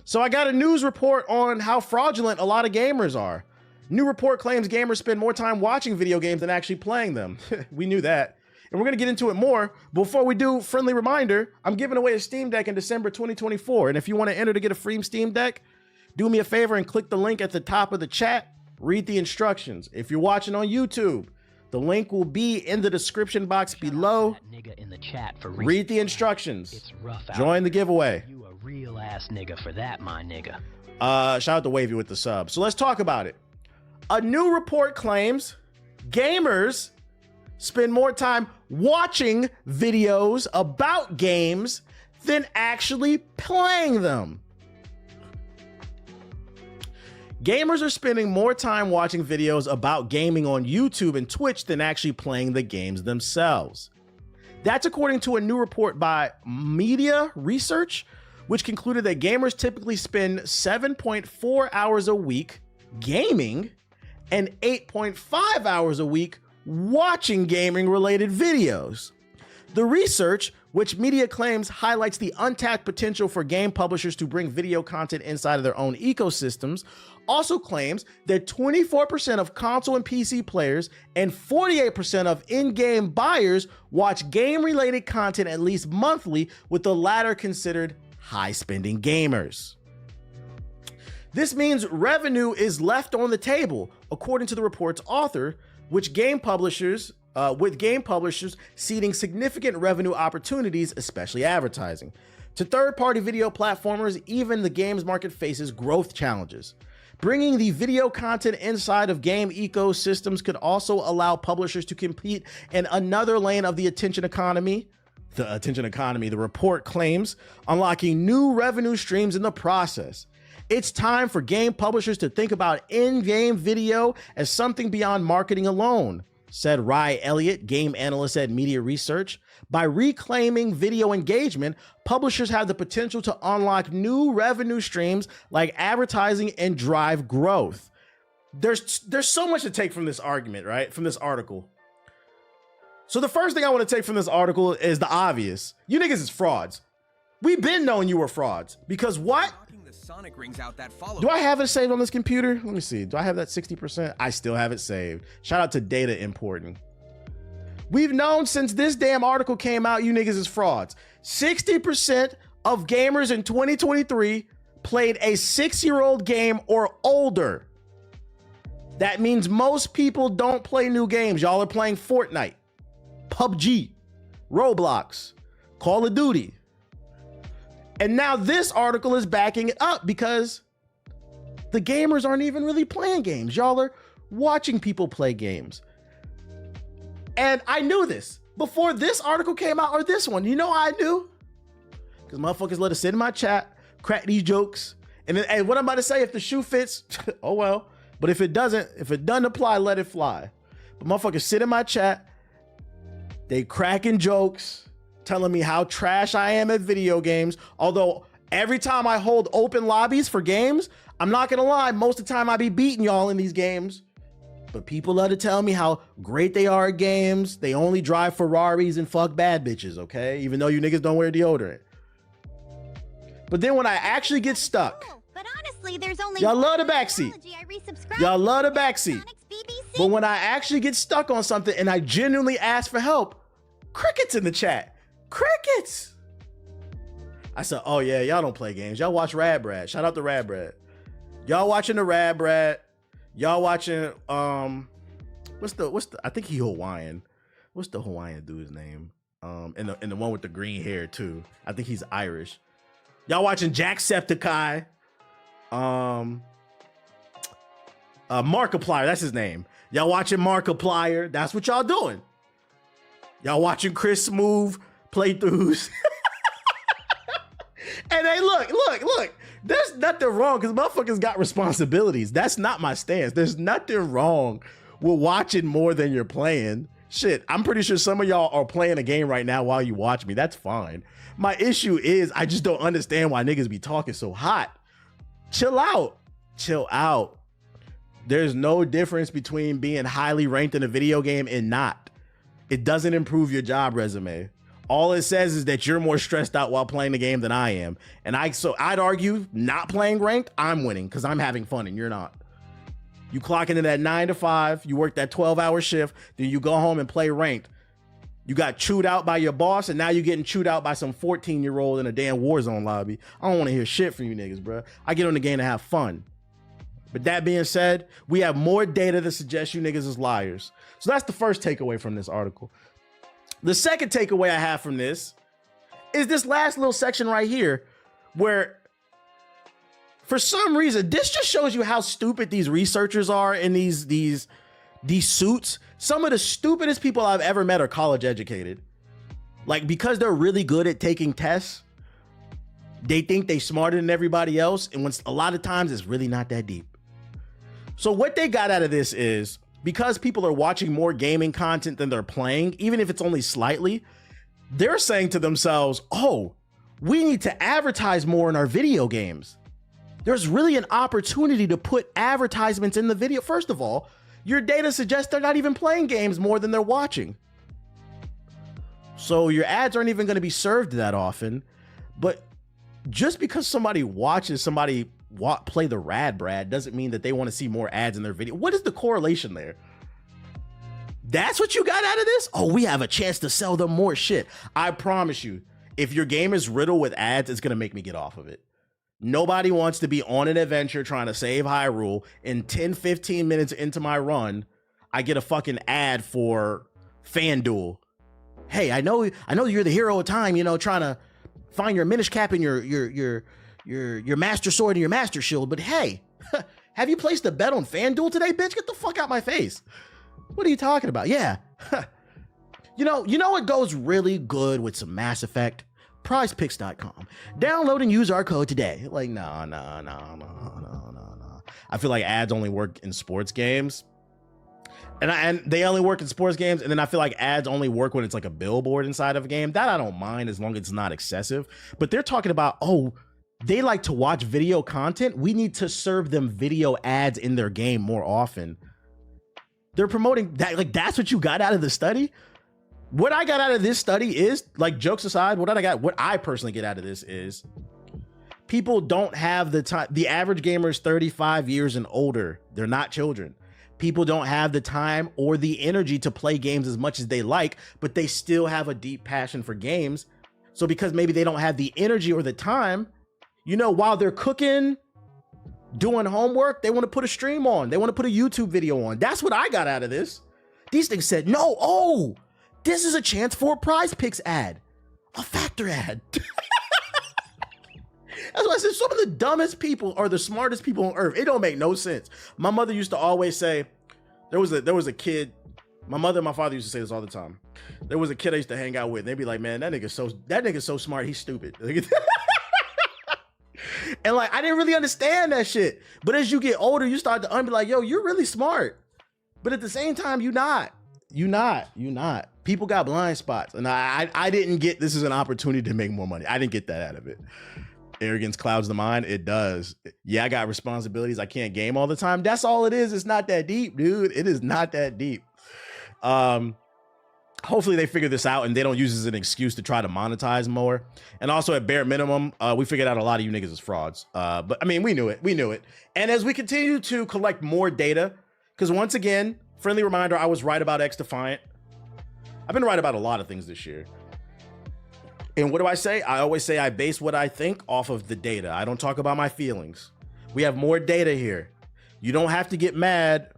So I got a news report on how fraudulent a lot of gamers are. New report claims gamers spend more time watching video games than actually playing them. We knew that. And we're going to get into it more. Before we do, friendly reminder, I'm giving away a Steam Deck in December 2024. And if you want to enter to get a free Steam Deck, do me a favor and click the link at the top of the chat. Read the instructions. If you're watching on YouTube, the link will be in the description box below. Nigga in the chat for read the instructions. It's rough out. Join the giveaway. You a real ass nigga for that, my nigga. Shout out to Wavy with the sub. So let's talk about it. A new report claims gamers spend more time watching videos about games than actually playing them. Gamers are spending more time watching videos about gaming on YouTube and Twitch than actually playing the games themselves. That's according to a new report by Media Research, which concluded that gamers typically spend 7.4 hours a week gaming and 8.5 hours a week watching gaming related videos. The research, which media claims highlights the untapped potential for game publishers to bring video content inside of their own ecosystems, also claims that 24% of console and PC players and 48% of in-game buyers watch game-related content at least monthly, with the latter considered high-spending gamers. This means revenue is left on the table, according to the report's author, with game publishers seeding significant revenue opportunities, especially advertising. To third-party video platformers, even the games market faces growth challenges. Bringing the video content inside of game ecosystems could also allow publishers to compete in another lane of the attention economy. The report claims, unlocking new revenue streams in the process. It's time for game publishers to think about in-game video as something beyond marketing alone, said Rye Elliott, game analyst at Media Research. By reclaiming video engagement, publishers have the potential to unlock new revenue streams like advertising and drive growth. There's so much to take from this argument, right? From this article. So the first thing I want to take from this article is the obvious. You niggas is frauds. We've been knowing you were frauds because what? Sonic rings out that follow. Do I have it saved on this computer? Let me see. Do I have that 60%? I still have it saved. Shout out to data importing. We've known since this damn article came out, you niggas is frauds. 60% of gamers in 2023 played a 6-year-old game or older. That means most people don't play new games. Y'all are playing Fortnite, PUBG, Roblox, Call of Duty. And now this article is backing it up because the gamers aren't even really playing games. Y'all are watching people play games. And I knew this before this article came out or this one. You know how I knew? Because motherfuckers let us sit in my chat, crack these jokes. And then, hey, what I'm about to say, if the shoe fits, oh well. But if it doesn't apply, let it fly. But motherfuckers sit in my chat, they cracking jokes, telling me how trash I am at video games. Although every time I hold open lobbies for games, I'm not gonna lie, most of the time I be beating y'all in these games. But people love to tell me how great they are at games. They only drive Ferraris and fuck bad bitches, okay? Even though you niggas don't wear deodorant. But then when I actually get stuck, but honestly, there's only y'all love the backseat. Y'all love the backseat. But when I actually get stuck on something and I genuinely ask for help, crickets in the chat. Crickets. I said, oh yeah, y'all don't play games. Y'all watch Rad Brad. Shout out to Rad Brad. Y'all watching the Rad Brad. Y'all watching what's the I think he Hawaiian. What's the Hawaiian dude's name? And the one with the green hair too. I think he's Irish. Y'all watching Jacksepticeye. Markiplier, that's his name. Y'all watching Markiplier. That's what y'all doing. Y'all watching Chris Smooth playthroughs. And hey, look. There's nothing wrong because motherfuckers got responsibilities. That's not my stance. There's nothing wrong with watching more than you're playing. Shit, I'm pretty sure some of y'all are playing a game right now while you watch me. That's fine. My issue is I just don't understand why niggas be talking so hot. Chill out. Chill out. There's no difference between being highly ranked in a video game and not. It doesn't improve your job resume. All it says is that you're more stressed out while playing the game than I am. And I'd argue not playing ranked, I'm winning because I'm having fun and you're not. You clock into that 9 to 5, you work that 12-hour shift, then you go home and play ranked. You got chewed out by your boss, and now you're getting chewed out by some 14-year-old in a damn Warzone lobby. I don't want to hear shit from you niggas, bro. I get on the game to have fun. But that being said, we have more data that suggests you niggas is liars. So that's the first takeaway from this article. The second takeaway I have from this is this last little section right here, where for some reason, this just shows you how stupid these researchers are in these suits. Some of the stupidest people I've ever met are college educated. Like, because they're really good at taking tests, they think they smarter than everybody else. And when a lot of times it's really not that deep. So what they got out of this is, because people are watching more gaming content than they're playing, even if it's only slightly, they're saying to themselves, oh, we need to advertise more in our video games. There's really an opportunity to put advertisements in the video. First of all, your data suggests they're not even playing games more than they're watching. So your ads aren't even going to be served that often. But just because somebody watches somebody play the Rad Brad doesn't mean that they want to see more ads in their video. What is the correlation there? That's what you got out of this? Oh, we have a chance to sell them more shit. I promise you, if your game is riddled with ads, it's going to make me get off of it. Nobody wants to be on an adventure trying to save Hyrule. In 10, 15 minutes into my run, I get a fucking ad for FanDuel. Hey, I know you're the hero of time, you know, trying to find your Minish Cap and your Master Sword and your Master Shield. But hey, have you placed a bet on FanDuel today, bitch? Get the fuck out my face. What are you talking about? Yeah. You know what goes really good with some Mass Effect? PrizePicks.com. Download and use our code today. Like, no. I feel like ads only work in sports games. And they only work in sports games. And then I feel like ads only work when it's like a billboard inside of a game. That I don't mind as long as it's not excessive. But they're talking about, oh, they like to watch video content. We need to serve them video ads in their game more often. They're promoting that. Like, that's what you got out of the study? What I got out of this study is, like, jokes aside, what I personally get out of this is people don't have the time. The average gamer is 35 years and older. They're not children. People don't have the time or the energy to play games as much as they like, but they still have a deep passion for games. So because maybe they don't have the energy or the time, you know, while they're cooking, doing homework, they want to put a stream on. They want to put a YouTube video on. That's what I got out of this. These things said, no, oh, this is a chance for a Prize Picks ad, a Factor ad. That's why I said some of the dumbest people are the smartest people on earth. It don't make no sense. My mother used to always say, there was a kid. My mother and my father used to say this all the time. There was a kid I used to hang out with. And they'd be like, man, that nigga's so smart. He's stupid. And like, I didn't really understand that shit. But as you get older, you start to be like, yo, you're really smart. But at the same time, you're not. People got blind spots. And I didn't get, this is an opportunity to make more money. I didn't get that out of it. Arrogance clouds the mind. It does. Yeah, I got responsibilities. I can't game all the time. That's all it is. It's not that deep, dude. It is not that deep. Hopefully they figure this out and they don't use this as an excuse to try to monetize more. And also at bare minimum, we figured out a lot of you niggas is frauds. But I mean, we knew it. And as we continue to collect more data, because once again, friendly reminder, I was right about XDefiant. I've been right about a lot of things this year. And what do I say? I always say I base what I think off of the data. I don't talk about my feelings. We have more data here. You don't have to get mad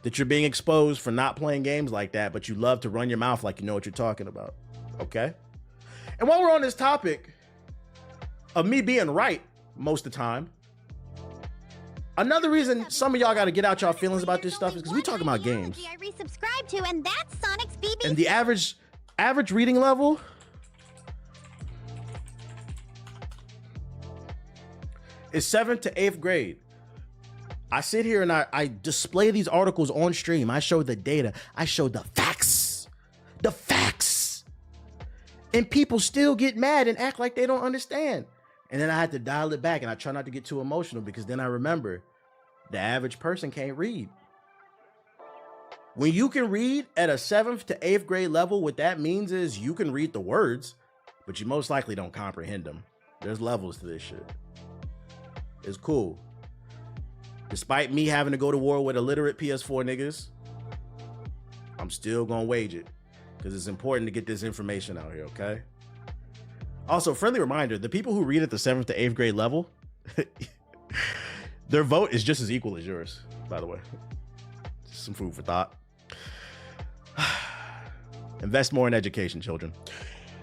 that you're being exposed for not playing games like that, but you love to run your mouth like you know what you're talking about. Okay? And while we're on this topic of me being right most of the time, another reason some of y'all got to get out y'all feelings about this stuff is because we talking about games. I resubscribed to, and that's Sonic's BB. And the average reading level is 7th to 8th grade. I sit here and I display these articles on stream. I show the data. I show the facts. The facts. And people still get mad and act like they don't understand. And then I had to dial it back, and I try not to get too emotional because then I remember the average person can't read. When you can read at a 7th to 8th grade level, what that means is you can read the words, but you most likely don't comprehend them. There's levels to this shit. It's cool. Despite me having to go to war with illiterate PS4 niggas, I'm still gonna wage it because it's important to get this information out here, okay? Also, friendly reminder, the people who read at the 7th to 8th grade level, their vote is just as equal as yours, by the way. Just some food for thought. Invest more in education, children.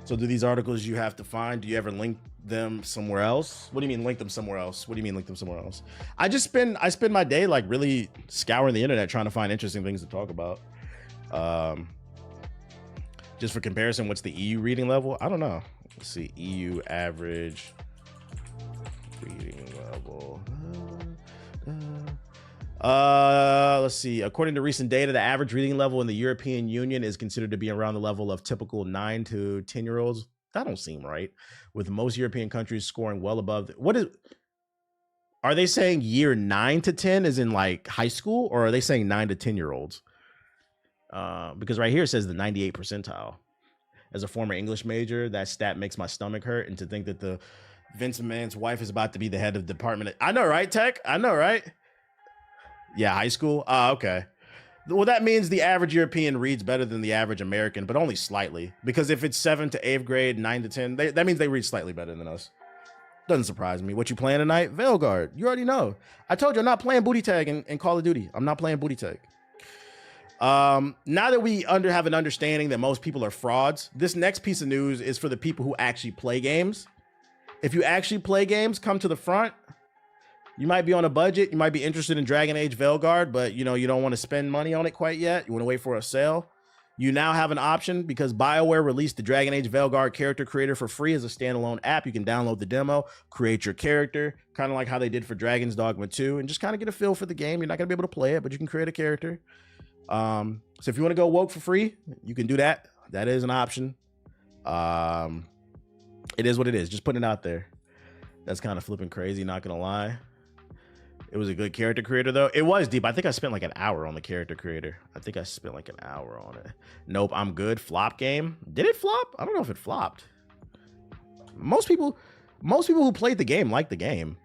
So do these articles you have to find, do you ever link them somewhere else? What do you mean link them somewhere else? What do you mean link them somewhere else? I spend my day like really scouring the internet trying to find interesting things to talk about. Just for comparison, what's the EU reading level? I don't know. Let's see, EU average reading level. Let's see. According to recent data, the average reading level in the European Union is considered to be around the level of typical 9 to 10-year-olds. That don't seem right. With most European countries scoring well above. Are they saying year 9 to 10 is in like high school, or are they saying 9 to 10-year-olds? Because right here it says the 98th percentile. As a former English major, that stat makes my stomach hurt. And to think that the Vincent Mann's wife is about to be the head of the department. I know, right, Tech? I know, right? Yeah, high school. Okay. Well, that means the average European reads better than the average American, but only slightly. Because if it's 7th to 8th grade, 9 to 10, that means they read slightly better than us. Doesn't surprise me. What you playing tonight? Veilguard. You already know. I told you I'm not playing booty tag in Call of Duty. I'm not playing booty tag. Now that we have an understanding that most people are frauds, this next piece of news is for the people who actually play games. If you actually play games, come to the front. You might be on a budget. You might be interested in Dragon Age Veilguard, but you don't want to spend money on it quite yet. You want to wait for a sale. You now have an option because BioWare released the Dragon Age Veilguard character creator for free as a standalone app. You can download the demo, create your character, kind of like how they did for Dragon's Dogma 2, and just kind of get a feel for the game. You're not going to be able to play it, but you can create a character. So if you want to go woke for free, you can do that. That is an option. It is what it is. Just putting it out there. That's kind of flipping crazy, not gonna lie. It was a good character creator though. It was deep. I think I spent like an hour on the character creator. Nope, I'm good. Flop game. Did it flop? I don't know if it flopped. Most people who played the game liked the game.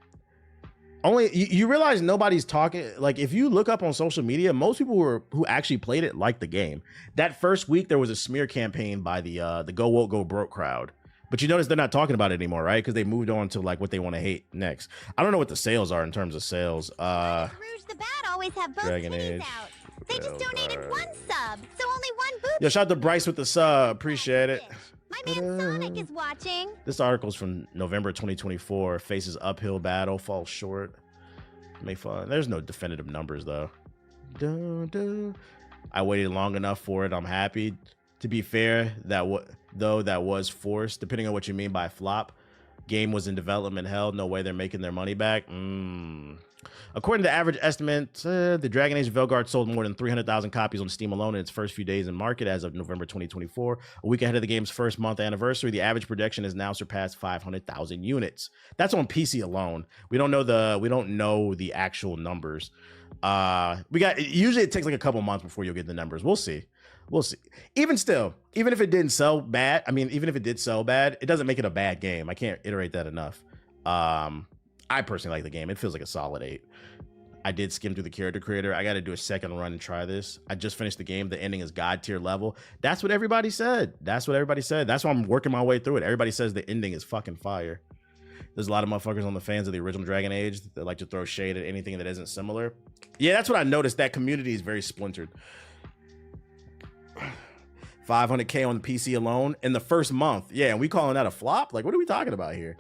Only you realize nobody's talking. Like if you look up on social media, most people who actually played it liked the game. That first week there was a smear campaign by the Go Woke Go Broke crowd. But you notice they're not talking about it anymore, right? Because they moved on to like what they want to hate next. I don't know what the sales are in terms of sales. Rouge the Bat always have both Dragon titties Age. out. They just donated 1 sub, so only 1 boob. Yo, shout out to Bryce with the sub. Appreciate it. My man Sonic is watching. This article's from November 2024. Faces uphill battle, falls short. Make fun. There's no definitive numbers though. I waited long enough for it. I'm happy. To be fair, that was forced. Depending on what you mean by flop, game was in development hell. No way they're making their money back. According to average estimates, the Dragon Age Veilguard sold more than 300,000 copies on Steam alone in its first few days in market as of November 2024. A week ahead of the game's first month anniversary, the average production has now surpassed 500,000 units. That's on PC alone. We don't know the actual numbers. Usually it takes like a couple months before you'll get the numbers. We'll see. Even still, even if it didn't sell bad, even if it did sell bad, it doesn't make it a bad game. I can't iterate that enough. I personally like the game. It feels like a solid 8. I did skim through the character creator. I got to do a second run and try this. I just finished the game. The ending is God tier level. That's what everybody said. That's why I'm working my way through it. Everybody says the ending is fucking fire. There's a lot of motherfuckers on the fans of the original Dragon Age that like to throw shade at anything that isn't similar. Yeah, that's what I noticed. That community is very splintered. 500K on the PC alone in the first month. Yeah, and we calling that a flop? Like, what are we talking about here?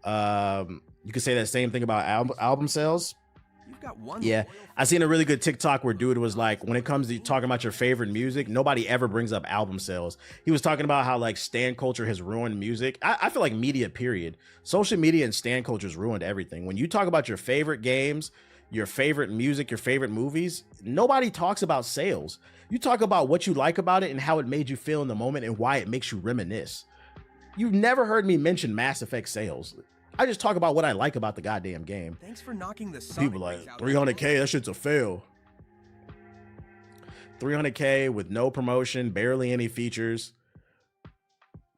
You could say that same thing about album sales. You've got one. Yeah, I seen a really good TikTok where dude was like, when it comes to talking about your favorite music, nobody ever brings up album sales. He was talking about how like stan culture has ruined music. I feel like media, period. Social media and stan culture has ruined everything. When you talk about your favorite games, your favorite music, your favorite movies, nobody talks about sales. You talk about what you like about it and how it made you feel in the moment and why it makes you reminisce. You've never heard me mention Mass Effect sales. I just talk about what I like about the goddamn game. Thanks for knocking the Sonic People like out. 300K, that shit's a fail. 300K with no promotion, barely any features.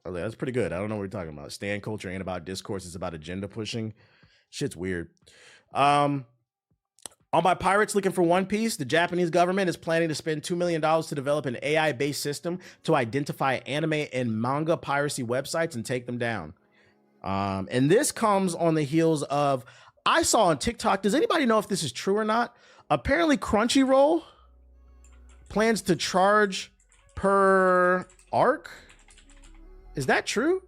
Oh, that's pretty good. I don't know what we're talking about. Stan culture ain't about discourse. It's about agenda pushing. Shit's weird. On by pirates looking for One Piece, the Japanese government is planning to spend $2 million to develop an AI-based system to identify anime and manga piracy websites and take them down. And this comes on the heels of, I saw on TikTok, does anybody know if this is true or not? Apparently Crunchyroll plans to charge per arc. Is that true?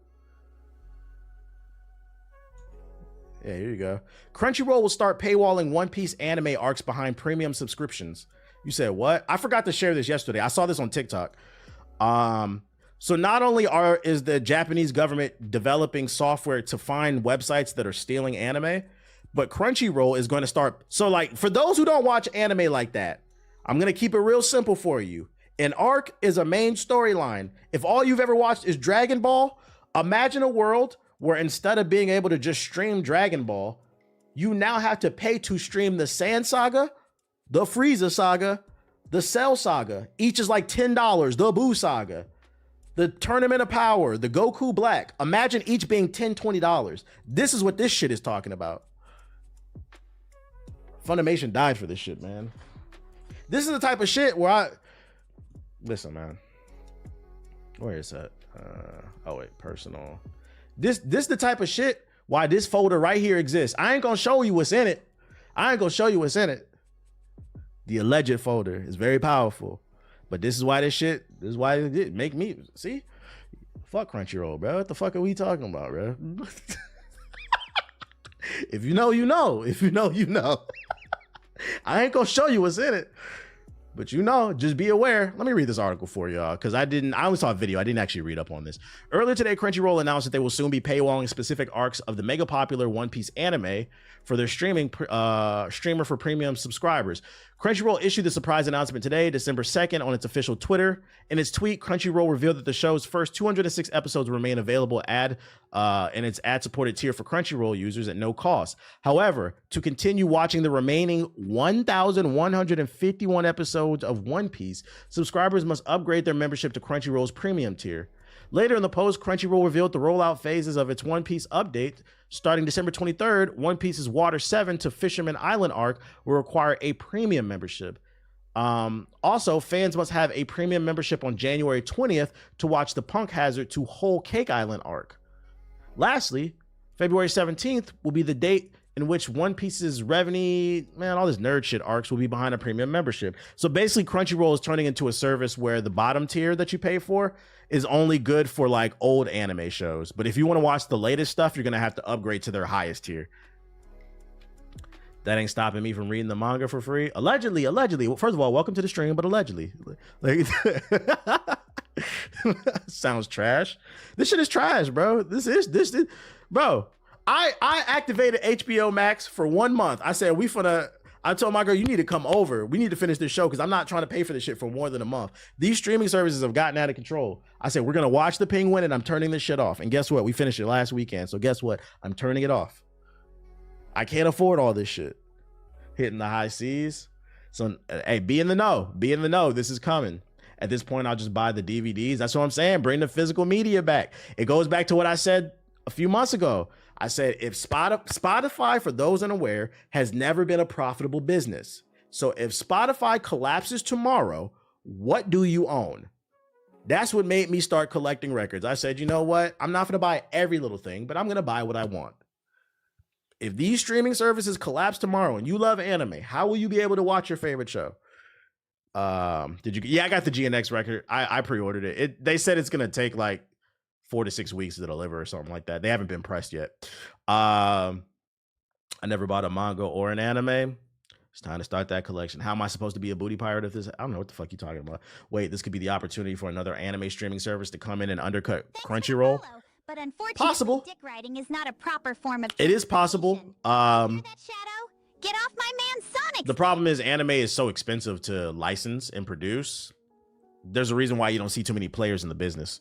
Yeah, here you go. Crunchyroll will start paywalling One Piece anime arcs behind premium subscriptions. You said what? I forgot to share this yesterday. I saw this on TikTok. So not only is the Japanese government developing software to find websites that are stealing anime, but Crunchyroll is going to start. So like for those who don't watch anime like that, I'm going to keep it real simple for you. An arc is a main storyline. If all you've ever watched is Dragon Ball, imagine a world where instead of being able to just stream Dragon Ball, you now have to pay to stream the Sand Saga, the Frieza Saga, the Cell Saga. Each is like $10. The Buu Saga, the Tournament of Power, the Goku Black. Imagine each being $10, $20. This is what this shit is talking about. Funimation died for this shit, man. This is the type of shit where listen, man. Where is that? Oh wait, personal. This the type of shit why this folder right here exists. I ain't gonna show you what's in it. The alleged folder is very powerful, but this is why this is why it did make me see. Fuck Crunchyroll, bro. What the fuck are we talking about, bro? If you know, you know. If you know, you know. I ain't gonna show you what's in it. But you know, just be aware. Let me read this article for y'all because I only saw a video. I didn't actually read up on this. Earlier today, Crunchyroll announced that they will soon be paywalling specific arcs of the mega popular One Piece anime for their streamer for premium subscribers. Crunchyroll issued the surprise announcement today, December 2nd, on its official Twitter. In its tweet, Crunchyroll revealed that the show's first 206 episodes remain available in its ad-supported tier for Crunchyroll users at no cost. However, to continue watching the remaining 1,151 episodes of One Piece, subscribers must upgrade their membership to Crunchyroll's premium tier. Later in the post, Crunchyroll revealed the rollout phases of its One Piece update. Starting December 23rd, One Piece's Water 7 to Fisherman Island arc will require a premium membership. Also, fans must have a premium membership on January 20th to watch the Punk Hazard to Whole Cake Island arc. Lastly, February 17th will be the date in which One Piece's Revenue, man, all this nerd shit arcs will be behind a premium membership. So basically, Crunchyroll is turning into a service where the bottom tier that you pay for is only good for like old anime shows. But if you want to watch the latest stuff, you're going to have to upgrade to their highest tier. That ain't stopping me from reading the manga for free. Allegedly. Well, first of all, welcome to the stream, but allegedly. Like, sounds trash. This shit is trash, bro. Bro. I activated HBO Max for 1 month. I said, I told my girl, you need to come over. We need to finish this show because I'm not trying to pay for this shit for more than a month. These streaming services have gotten out of control. I said, we're going to watch The Penguin and I'm turning this shit off. And guess what? We finished it last weekend. So guess what? I'm turning it off. I can't afford all this shit. Hitting the high seas. So, hey, be in the know. Be in the know. This is coming. At this point, I'll just buy the DVDs. That's what I'm saying. Bring the physical media back. It goes back to what I said a few months ago. I said, if Spotify, for those unaware, has never been a profitable business. So if Spotify collapses tomorrow, what do you own? That's what made me start collecting records. I said, you know what? I'm not going to buy every little thing, but I'm going to buy what I want. If these streaming services collapse tomorrow and you love anime, how will you be able to watch your favorite show? Did you? Yeah, I got the GNX record. I pre-ordered it. They said it's going to take like 4 to 6 weeks to deliver or something like that. They haven't been pressed yet. I never bought a manga or an anime. It's time to start that collection. How am I supposed to be a booty pirate if this? I don't know what the fuck you talking about. Wait, this could be the opportunity for another anime streaming service to come in and undercut Crunchyroll. But unfortunately, possible. dick riding is not a proper form of. It is possible. Hear that, Shadow? Get off my man Sonic. The problem is anime is so expensive to license and produce. There's a reason why you don't see too many players in the business.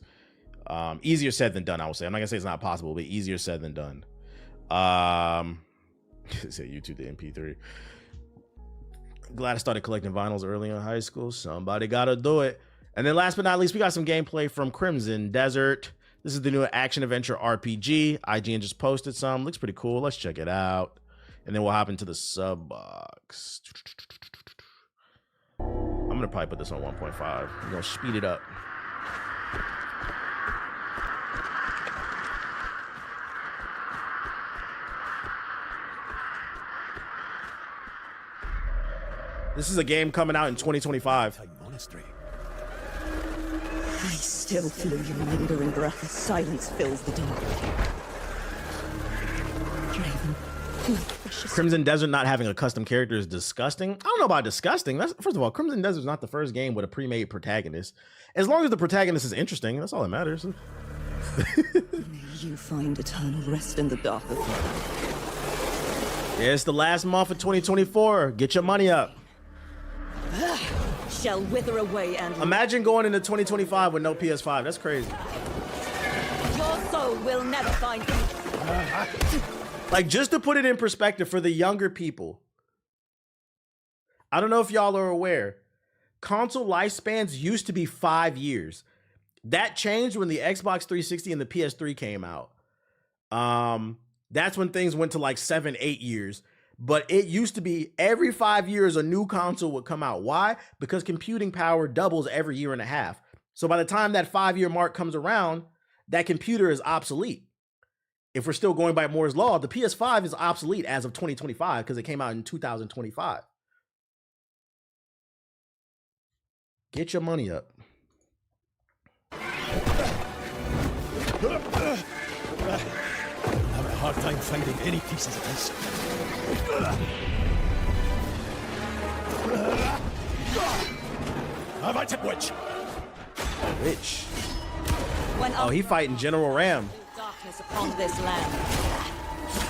Easier said than done, I will say. I'm not gonna say it's not possible, but easier said than done. Say YouTube to MP3. Glad I started collecting vinyls early in high school. Somebody gotta do it. And then last but not least, we got some gameplay from Crimson Desert. This is the new action adventure RPG. IGN just posted some. Looks pretty cool. Let's check it out. And then we'll hop into the sub box. I'm gonna probably put this on 1.5. I'm gonna speed it up. This is a game coming out in 2025. Monastery. I still feel your lingering breath as silence fills the dark. Draven, my precious. Crimson Desert not having a custom character is disgusting. I don't know about disgusting. First of all, Crimson Desert is not the first game with a pre-made protagonist. As long as the protagonist is interesting, that's all that matters. May you find eternal rest in the dark of hell. Yeah, it's the last month of 2024. Get your money up. Shall wither away and Imagine going into 2025 with no PS5. That's crazy. your soul will never find peace. Like, just to put it in perspective for the younger people, I don't know if y'all are aware, console lifespans used to be 5 years. That changed when the Xbox 360 and the PS3 came out. That's when things went to like 7, 8 years. But it used to be every 5 years a new console would come out. Why? Because computing power doubles every year and a half. So by the time that 5-year mark comes around, that computer is obsolete. If we're still going by Moore's Law, the PS5 is obsolete as of 2025 because it came out in 2025. Get your money up. I have a hard time finding any pieces of this. Have I took witch? Witch. When Oh, he fighting General Ram. darkness upon this land.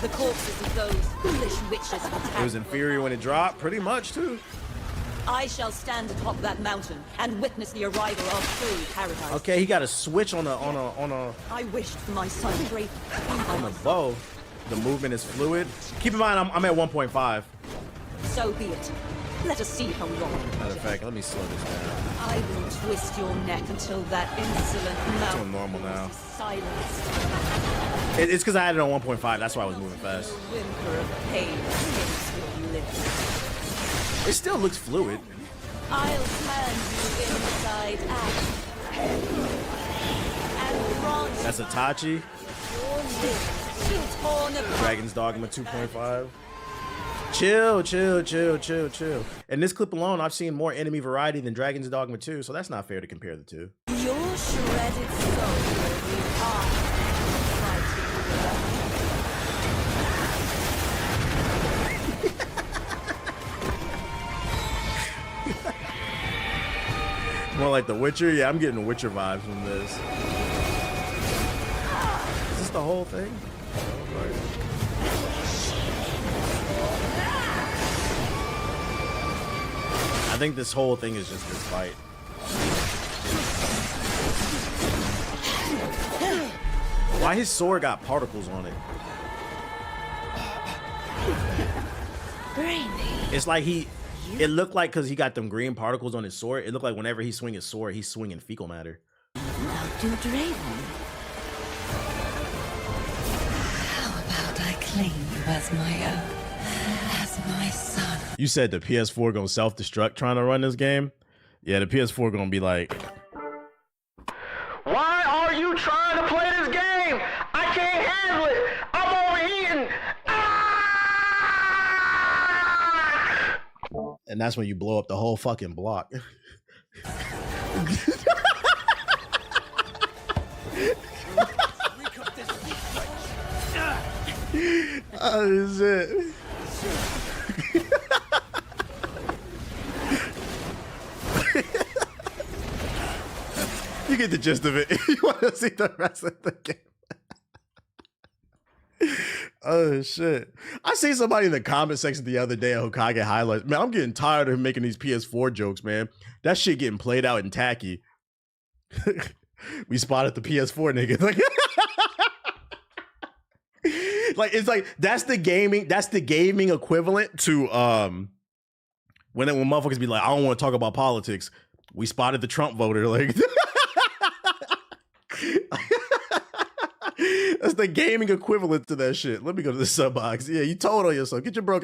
The corpses of those foolish witches will It was inferior when it dropped, pretty much too. I shall stand atop that mountain and witness the arrival of true paradise. Okay, he got a switch on a I wished for my son Draven. on the bow. The movement is fluid. Keep in mind, I'm at 1.5. So be it. Let us see how long. Matter of fact, let me slow this down. I will twist your neck until that insolent mouth on normal now. is silenced. It's because I had it on 1.5. That's why I was moving fast. The whimper of pain escapes your lips. It still looks fluid. I'll turn you inside out and grant That's Itachi. your lips to torn apart. Dragon's Dogma 2.5. Chill, chill, chill, chill, chill. In this clip alone, I've seen more enemy variety than Dragon's Dogma 2, so that's not fair to compare the two. Your shredded soul will be off fighting More like The Witcher? Yeah, I'm getting Witcher vibes from this. Is this the whole thing? I think this whole thing is just this fight. Why his sword got particles on it? It's like it looked like because he got them green particles on his sword, it looked like whenever he swing his sword, he's swinging fecal matter. Now do Draven. How about I claim you as my own, as my son? You said the PS4 gonna self-destruct trying to run this game? Yeah, the PS4 gonna be like, why are you trying to play this game? I can't handle it. I'm overheating. Ah! And that's when you blow up the whole fucking block. Oh shit. You get the gist of it. You want to see the rest of the game. Oh shit. I seen somebody in the comment section the other day at Hokage highlights. Man, I'm getting tired of him making these PS4 jokes, man. That shit getting played out and tacky. We spotted the PS4 nigga. Like it's like that's the gaming equivalent to When motherfuckers be like, I don't want to talk about politics. We spotted the Trump voter. Like, that's the gaming equivalent to that shit. Let me go to the sub box. Yeah, you told on yourself. Get your broke